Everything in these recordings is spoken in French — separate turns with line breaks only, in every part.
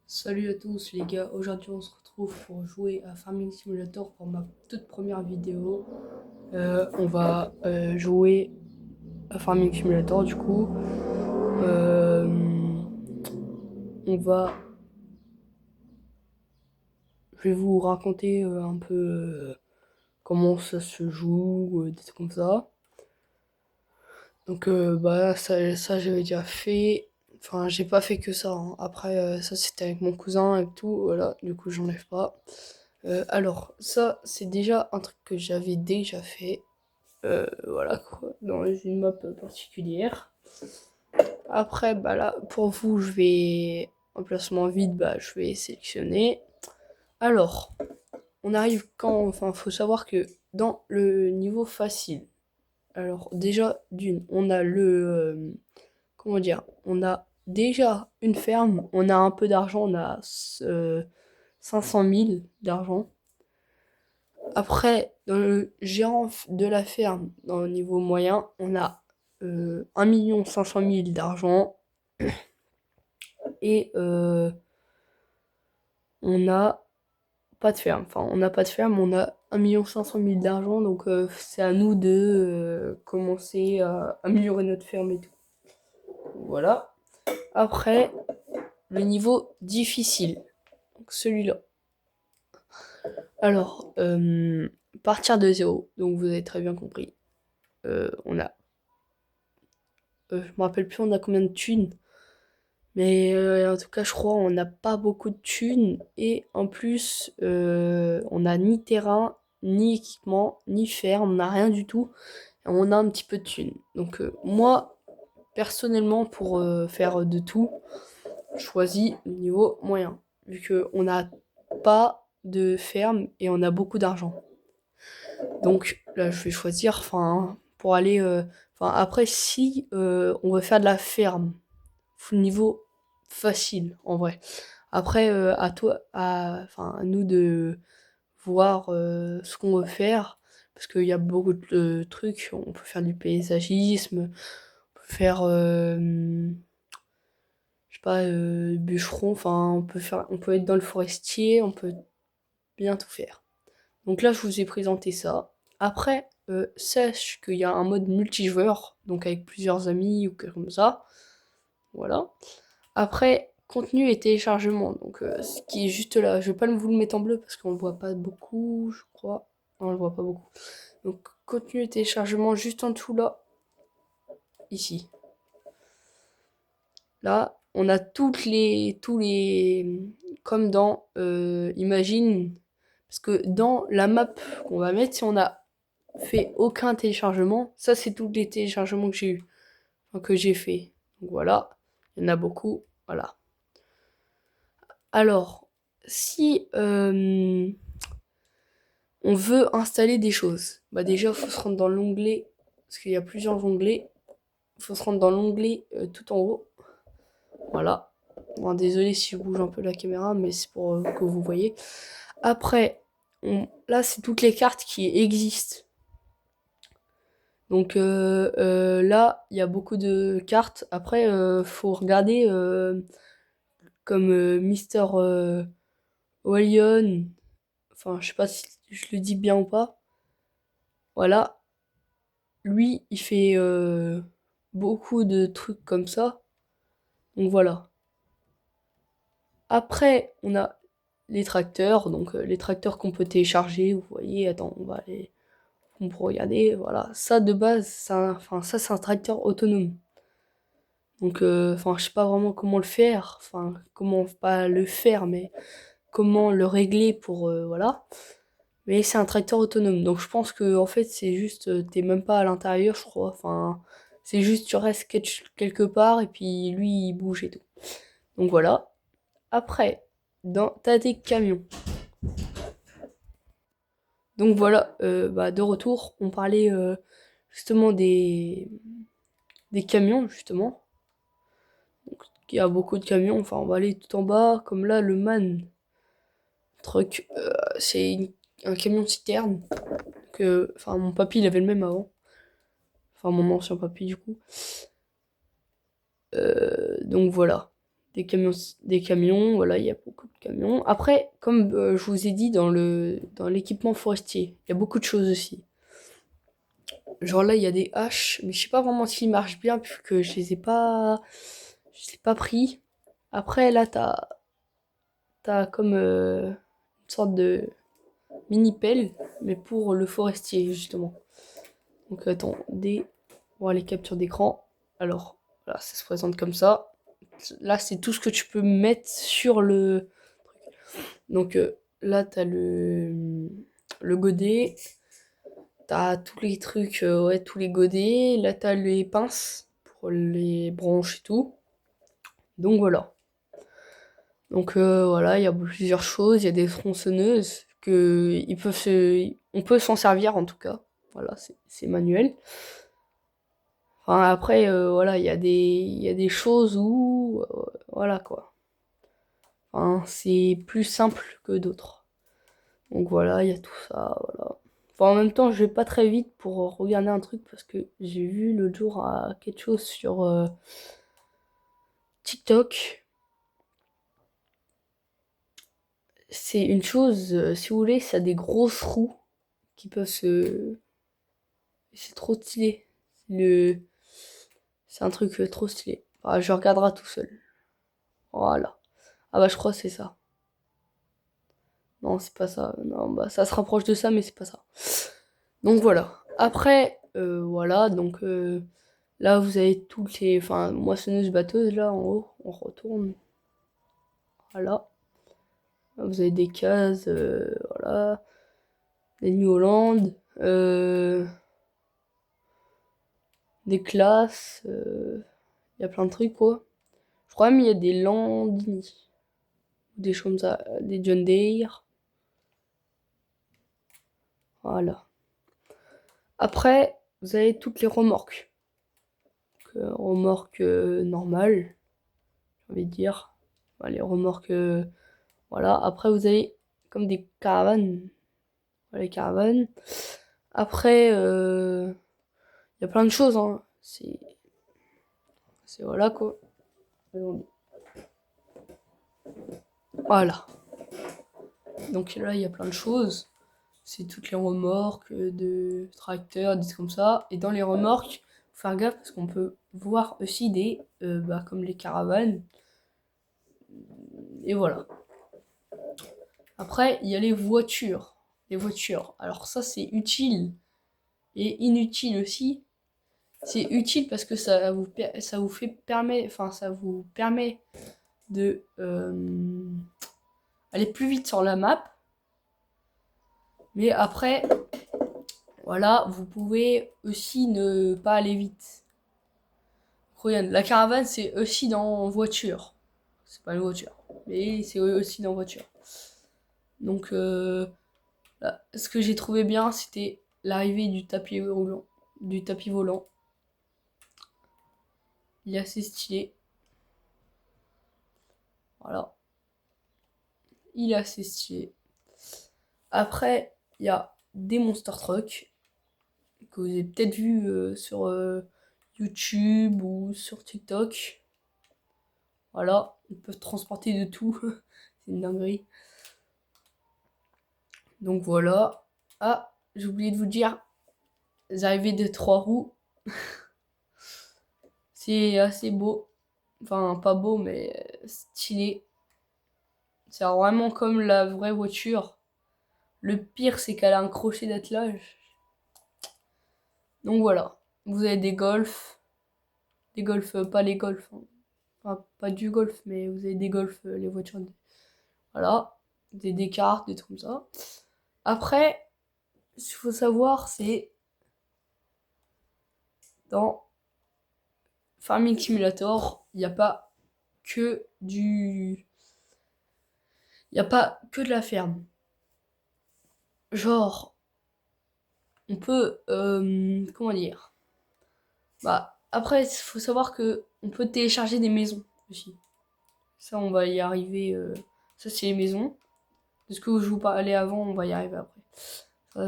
Salut à tous les gars, aujourd'hui on se retrouve pour jouer à Farming Simulator pour ma toute première vidéo. On va jouer à Farming Simulator du coup. Euh, on va... Je vais vous raconter un peu comment ça se joue, des trucs comme ça. Donc ça j'avais déjà fait. Enfin j'ai pas fait que ça, hein. Après ça c'était avec mon cousin et tout, voilà, du coup j'enlève pas. Alors, ça, c'est déjà un truc que j'avais déjà fait. Voilà quoi, dans une map particulière. Après, bah là, pour vous, je vais emplacement vide, bah je vais sélectionner. Alors, on arrive quand, enfin, faut savoir que dans le niveau facile. Alors déjà d'une, on a comment dire, on a déjà une ferme, on a un peu d'argent, on a 500 000 d'argent. Après, dans le gérant de la ferme, dans le niveau moyen, on a 1 500 000 d'argent et on n'a pas de ferme. Enfin, on n'a pas de ferme, on a 1 500 000 d'argent, donc c'est à nous de commencer à améliorer notre ferme et tout. Voilà. Après, le niveau difficile, donc celui-là. Alors, partir de zéro, donc vous avez très bien compris. On a je me rappelle plus on a combien de thunes. Mais en tout cas, je crois on n'a pas beaucoup de thunes. Et en plus, on n'a ni terrain, ni équipement, ni ferme, on n'a rien du tout. Et on a un petit peu de thunes. Donc moi, personnellement, pour faire de tout, je choisis le niveau moyen. Vu qu'on n'a pas de ferme et on a beaucoup d'argent. Donc là, je vais choisir, enfin, pour aller... Enfin, après, si on veut faire de la ferme, full niveau facile en vrai. Après, à toi, enfin, à nous de voir ce qu'on veut faire, parce qu'il y a beaucoup de trucs. On peut faire du paysagisme, on peut faire, je sais pas, bûcheron. Enfin, on peut être dans le forestier, on peut bien tout faire. Donc là, je vous ai présenté ça. Après, sache qu'il y a un mode multijoueur, donc avec plusieurs amis ou quelque chose comme ça. Voilà. Après, contenu et téléchargement. Donc, ce qui est juste là. Je vais pas vous le mettre en bleu parce qu'on le voit pas beaucoup, je crois. Non, on le voit pas beaucoup. Donc, contenu et téléchargement juste en dessous là. Ici. Là, on a tous les, comme dans, imagine, parce que dans la map qu'on va mettre, si on a fait aucun téléchargement, ça c'est tous les téléchargements que j'ai eu, enfin, que j'ai fait. Donc voilà, il y en a beaucoup, voilà. Alors, si on veut installer des choses, bah déjà, il faut se rendre dans l'onglet, parce qu'il y a plusieurs onglets. Il faut se rendre dans l'onglet tout en haut. Voilà. Bon, désolé si je bouge un peu la caméra, mais c'est pour que vous voyez. Après, là, c'est toutes les cartes qui existent. Donc là, il y a beaucoup de cartes. Après, faut regarder comme Mister Wallion. Enfin, je sais pas si je le dis bien ou pas. Voilà. Lui, il fait beaucoup de trucs comme ça. Donc voilà. Après, on a les tracteurs. Donc les tracteurs qu'on peut télécharger. Vous voyez, attends, on peut regarder. Voilà. Ça, de base, enfin, ça, c'est un tracteur autonome. Donc, enfin, je sais pas vraiment comment le faire. Enfin, comment pas le faire, mais comment le régler pour, voilà. Mais c'est un tracteur autonome. Donc je pense que en fait c'est juste t'es même pas à l'intérieur, je crois. Enfin, c'est juste tu restes quelque part et puis lui il bouge et tout. Donc voilà. Après, t'as des camions. Donc voilà, bah, de retour, on parlait justement des camions justement. Donc il y a beaucoup de camions. Enfin, on va aller tout en bas, comme là le man truc. C'est un camion citerne que, enfin, mon papy il avait le même avant. Enfin, mon ancien papy du coup. Donc voilà. des camions, voilà, il y a beaucoup de camions. Après, comme je vous ai dit dans l'équipement forestier, il y a beaucoup de choses aussi. Genre là, il y a des haches, mais je sais pas vraiment s'ils marchent bien puisque je les ai pas pris. Après, là, t'as comme une sorte de mini pelle, mais pour le forestier justement. Donc attendez, voir les captures d'écran. Alors, voilà, ça se présente comme ça. Là, c'est tout ce que tu peux mettre sur le truc. Donc là, t'as le godet. T'as tous les trucs, ouais, tous les godets. Là, t'as les pinces pour les branches et tout. Donc voilà. Donc voilà, il y a plusieurs choses. Il y a des tronçonneuses on peut s'en servir en tout cas. Voilà, c'est manuel. Enfin, après, voilà, il y a des choses où, voilà quoi. Enfin, c'est plus simple que d'autres. Donc voilà, il y a tout ça, voilà. Enfin, en même temps, je vais pas très vite pour regarder un truc parce que j'ai vu l'autre jour quelque chose sur TikTok. C'est une chose, si vous voulez, ça a des grosses roues qui peuvent se. C'est trop stylé. Le... C'est un truc trop stylé. Ah, je regarderai tout seul. Voilà. Ah bah je crois que c'est ça. Non, c'est pas ça. Non, bah ça se rapproche de ça, mais c'est pas ça. Donc voilà. Après, voilà, donc là vous avez toutes les. Enfin, moissonneuses batteuses là en haut. On retourne. Voilà. Là, vous avez des cases, voilà. Des New Holland. Des classes. Il y a plein de trucs quoi. Je crois même il y a des Landini. Des choses comme ça. Des John Deere. Voilà. Après, vous avez toutes les remorques. Remorques normales, j'ai envie de dire. Enfin, les remorques, voilà. Après, vous avez comme des caravanes. Voilà, les caravanes. Après, il y a plein de choses, hein. C'est voilà quoi. Voilà. Donc là, il y a plein de choses. C'est toutes les remorques de tracteurs, des trucs comme ça. Et dans les remorques, faut faire gaffe parce qu'on peut voir aussi des, comme les caravanes. Et voilà. Après, il y a les voitures. Les voitures. Alors ça, c'est utile et inutile aussi. C'est utile parce que ça vous fait permet, enfin ça vous permet de aller plus vite sur la map. Mais après, voilà, vous pouvez aussi ne pas aller vite. Regarde, la caravane, c'est aussi dans voiture. C'est pas une voiture, mais c'est aussi dans voiture. Donc, là, ce que j'ai trouvé bien, c'était l'arrivée du tapis roulant, du tapis volant. Il est assez stylé. Voilà. Il est assez stylé. Après, il y a des Monster Truck que vous avez peut-être vu sur YouTube ou sur TikTok. Voilà, ils peuvent transporter de tout. C'est une dinguerie. Donc voilà. Ah, j'ai oublié de vous dire, les arrivées de 3 roues, c'est assez beau. Enfin, pas beau, mais stylé. C'est vraiment comme la vraie voiture. Le pire, c'est qu'elle a un crochet d'attelage. Donc voilà. Vous avez des golfs. Des golfs, pas les golfs, hein. Enfin, pas du golf, mais vous avez des golfs, les voitures. Voilà. Des Descartes, des trucs comme ça. Après, ce qu'il faut savoir, c'est dans Farming Simulator, il n'y a pas que du. Il n'y a pas que de la ferme. Genre, on peut. Comment dire. Bah, après, il faut savoir que on peut télécharger des maisons aussi. Ça, on va y arriver. Ça, c'est les maisons. De ce que je vous parlais avant, on va y arriver après.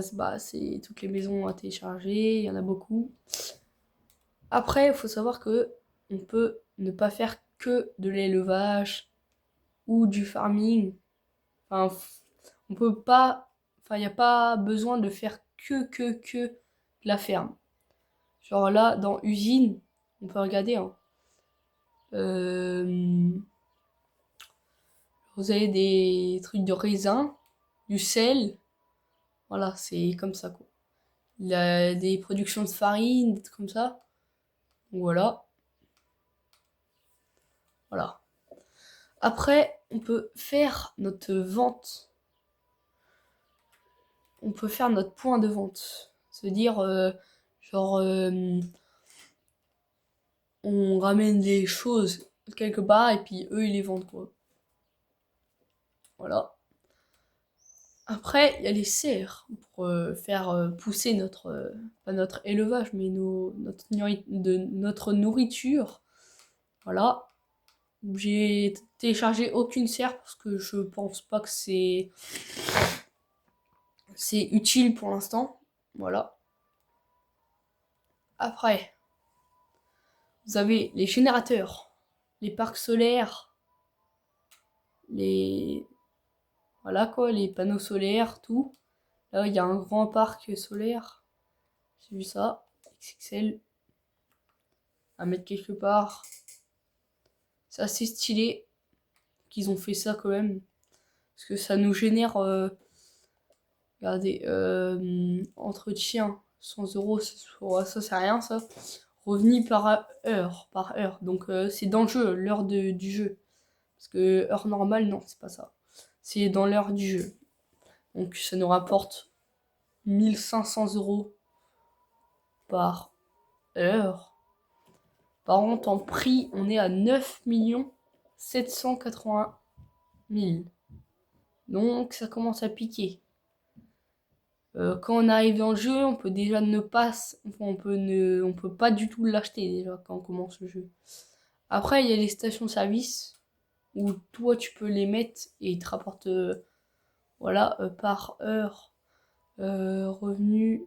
Ça, c'est toutes les maisons à télécharger. Il y en a beaucoup. Après, il faut savoir que on peut ne pas faire que de l'élevage ou du farming. Enfin, on peut pas, enfin, il n'y a pas besoin de faire que de la ferme. Genre là, dans usine, on peut regarder, hein. Vous avez des trucs de raisin, du sel, voilà, c'est comme ça, quoi. Il y a des productions de farine, des trucs comme ça. Donc voilà. Voilà. Après, on peut faire notre vente. On peut faire notre point de vente. C'est-à-dire, genre, on ramène des choses quelque part et puis eux, ils les vendent, quoi. Voilà. Après, il y a les serres pour faire pousser pas notre élevage, mais notre nourriture. Voilà. J'ai téléchargé aucune serre parce que je pense pas que c'est utile pour l'instant. Voilà. Après, vous avez les générateurs, les parcs solaires, les voilà quoi, les panneaux solaires, tout. Là, il y a un grand parc solaire. J'ai vu ça, XXL, à mettre quelque part. C'est assez stylé qu'ils ont fait ça quand même. Parce que ça nous génère, regardez, entretien, 100 euros, ça c'est rien ça. Revenu par heure, Donc c'est dans le jeu, l'heure du jeu. Parce que heure normale, non, c'est pas ça. C'est dans l'heure du jeu. Donc ça nous rapporte 1500 euros par heure. Par contre, en prix, on est à 9 780 000. Donc ça commence à piquer. Quand on arrive dans le jeu, on peut déjà ne pas, on peut pas du tout l'acheter déjà quand on commence le jeu. Après, il y a les stations-service où toi tu peux les mettre et ils te rapportent, voilà, par heure, revenu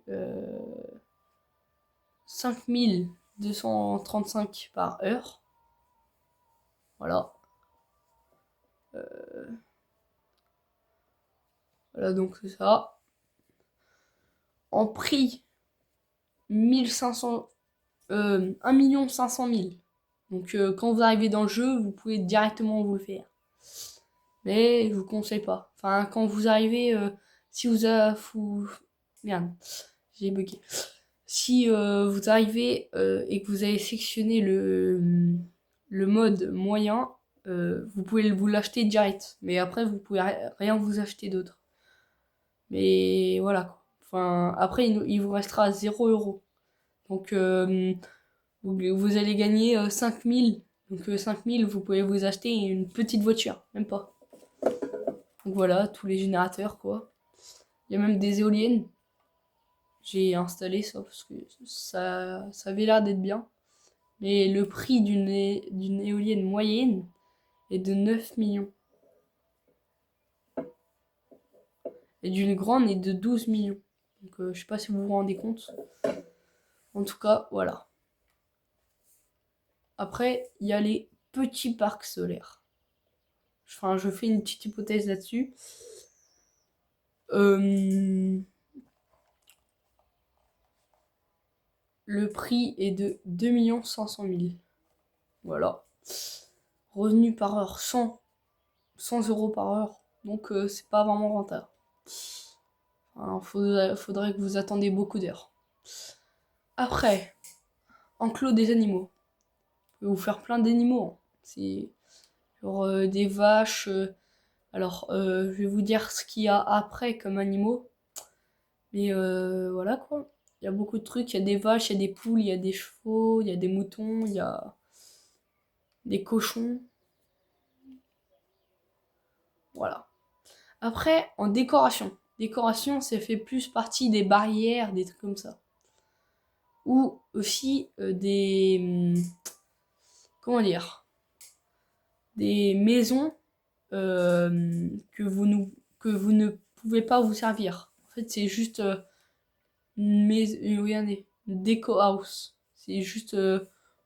5235 par heure. Voilà. Voilà, donc c'est ça. En prix, 1500, 1 500 000. Donc quand vous arrivez dans le jeu, vous pouvez directement vous le faire. Mais je vous conseille pas. Enfin, quand vous arrivez, si vous avez... Merde, j'ai bugué. Si vous arrivez et que vous avez sectionné le mode moyen, vous pouvez vous l'acheter direct. Mais après, vous pouvez rien vous acheter d'autre. Mais voilà, quoi. Enfin, après, il vous restera 0 euros. Donc, vous allez gagner 5000. Donc, 5000, vous pouvez vous acheter une petite voiture. Même pas. Donc voilà, tous les générateurs, quoi. Il y a même des éoliennes. J'ai installé ça parce que ça avait l'air d'être bien. Mais le prix d'une éolienne moyenne est de 9 millions. Et d'une grande est de 12 millions. Donc je sais pas si vous vous rendez compte. En tout cas, voilà. Après, il y a les petits parcs solaires. Enfin, je fais une petite hypothèse là-dessus. Le prix est de 2 500 000. Voilà. Revenu par heure, 100 euros par heure. Donc c'est pas vraiment rentable. Faudrait que vous attendiez beaucoup d'heures. Après, enclos des animaux. Je vais vous faire plein d'animaux. C'est genre des vaches. Alors, je vais vous dire ce qu'il y a après comme animaux. Mais voilà quoi. Il y a beaucoup de trucs. Il y a des vaches, il y a des poules, il y a des chevaux, il y a des moutons, il y a des cochons. Voilà. Après, en décoration. Décoration, ça fait plus partie des barrières, des trucs comme ça. Ou aussi des... comment dire, des maisons que vous ne pouvez pas vous servir. En fait, c'est juste regardez, une déco house. C'est juste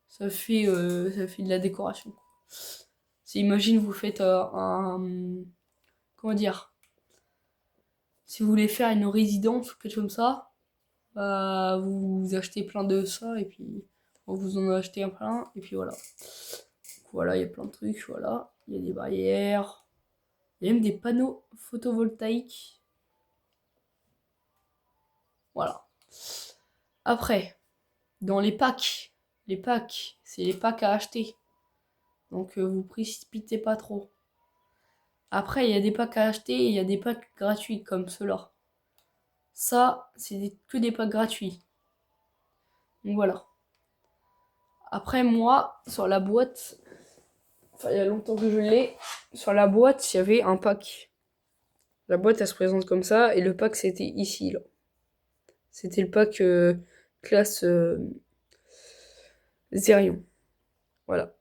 ça fait de la décoration. C'est, imagine, vous faites comment dire? Si vous voulez faire une résidence ou quelque chose comme ça, bah, vous achetez plein de ça, et puis vous en achetez un plein, et puis voilà. Donc, voilà, il y a plein de trucs, voilà. Il y a des barrières, il y a même des panneaux photovoltaïques. Voilà. Après, dans les packs, c'est les packs à acheter. Donc vous précipitez pas trop. Après, il y a des packs à acheter et il y a des packs gratuits comme ceux-là. Ça, c'est que des packs gratuits. Donc voilà. Après, moi, sur la boîte, enfin, il y a longtemps que je l'ai, sur la boîte, il y avait un pack. La boîte, elle se présente comme ça, et le pack, c'était ici, là. C'était le pack classe Zerion. Voilà.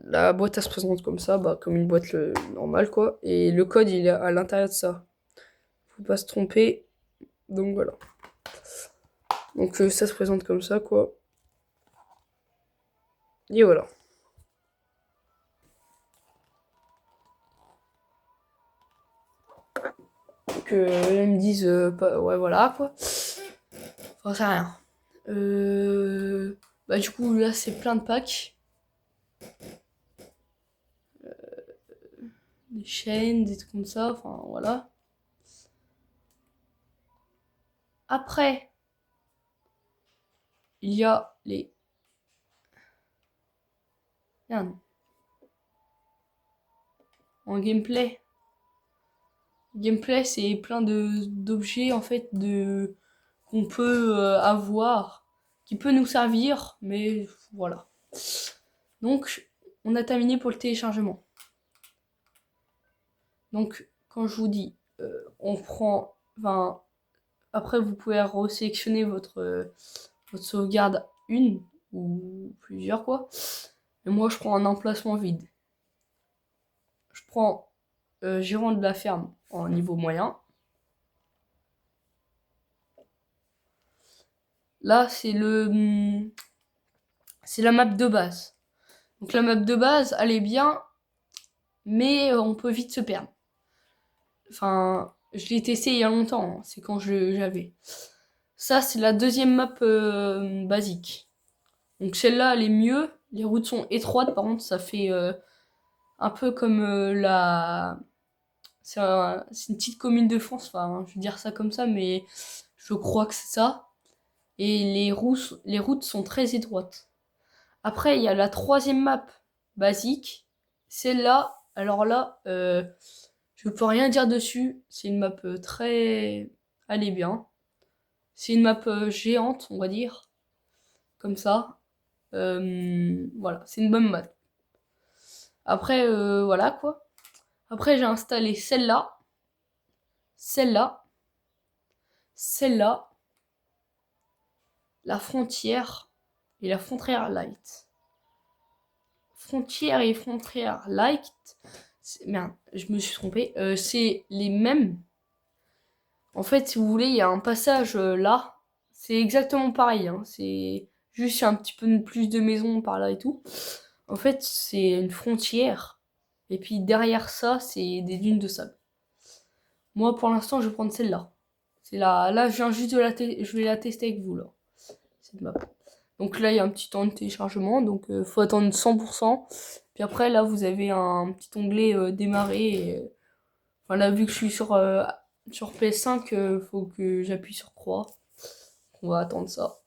La boîte, elle se présente comme ça, bah, comme une boîte normale, quoi. Et le code, il est à l'intérieur de ça. Faut pas se tromper. Donc voilà. Donc ça se présente comme ça, quoi. Et voilà. Donc ils me disent, ouais, voilà, quoi. Enfin, c'est rien. Bah du coup, là, c'est plein de packs. Des chaînes, des trucs comme ça, enfin, voilà. Après, il y a les... Merde. En gameplay. Gameplay, c'est plein d'objets, en fait, qu'on peut avoir, qui peut nous servir, mais voilà. Donc, on a terminé pour le téléchargement. Donc, quand je vous dis, on prend... Enfin, après, vous pouvez resélectionner votre sauvegarde, une ou plusieurs, quoi. Et moi, je prends un emplacement vide. Je prends gérant de la ferme en niveau moyen. Là, c'est la map de base. Donc la map de base, elle est bien, mais on peut vite se perdre. Enfin, je l'ai testé il y a longtemps, hein. C'est quand j'avais. Ça, c'est la deuxième map basique. Donc celle-là, elle est mieux. Les routes sont étroites, par contre, ça fait un peu comme c'est une petite commune de France, enfin, je veux dire ça comme ça, mais je crois que c'est ça. Et les routes sont très étroites. Après, il y a la troisième map basique. Celle-là, alors là, je peux rien dire dessus. C'est une map très... Elle est bien. C'est une map géante, on va dire. Comme ça. Voilà, c'est une bonne map. Après, voilà quoi. Après, j'ai installé celle-là. Celle-là. Celle-là. La frontière. Et la frontière light. Frontière et frontière light. Merde, je me suis trompé. C'est les mêmes. En fait, si vous voulez, il y a un passage là. C'est exactement pareil, hein. C'est juste un petit peu plus de maisons par là et tout. En fait, c'est une frontière. Et puis derrière ça, c'est des dunes de sable. Moi, pour l'instant, je vais prendre celle-là. C'est là, je viens juste je vais la tester avec vous là. Cette map. Donc là, il y a un petit temps de téléchargement, donc faut attendre 100%. Puis après, là, vous avez un petit onglet démarrer. Enfin, là, vu que je suis sur PS5, faut que j'appuie sur croix. On va attendre ça.